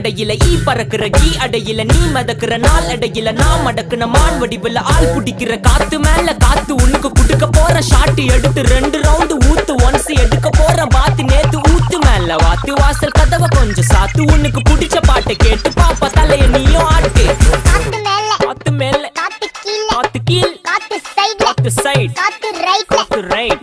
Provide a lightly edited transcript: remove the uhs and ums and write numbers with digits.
கடையில ஈ பறக்குற கீ அடையில நீ மதக்குற நாள் அடையில நான் மடக்குன மான் வடிவுல ஆள் புடிக்கிற காத்து மேல காத்து உனக்கு குடுக்க போற ஷாட்டு எடுத்து 2 ரவுண்டு ஊத்து ஒன்ஸ் எடுக்க போற பாத்து நேத்து ஊத்து மேல வாத்து வாசல் கதவை கொஞ்சம் சாத்து உனக்கு பிடிச்ச பாட்டை கேட்டு பாப்பா தலைய நீயும் ஆட்டு காத்து மேல காத்து கீழ காத்து சைடு காத்து ரைட்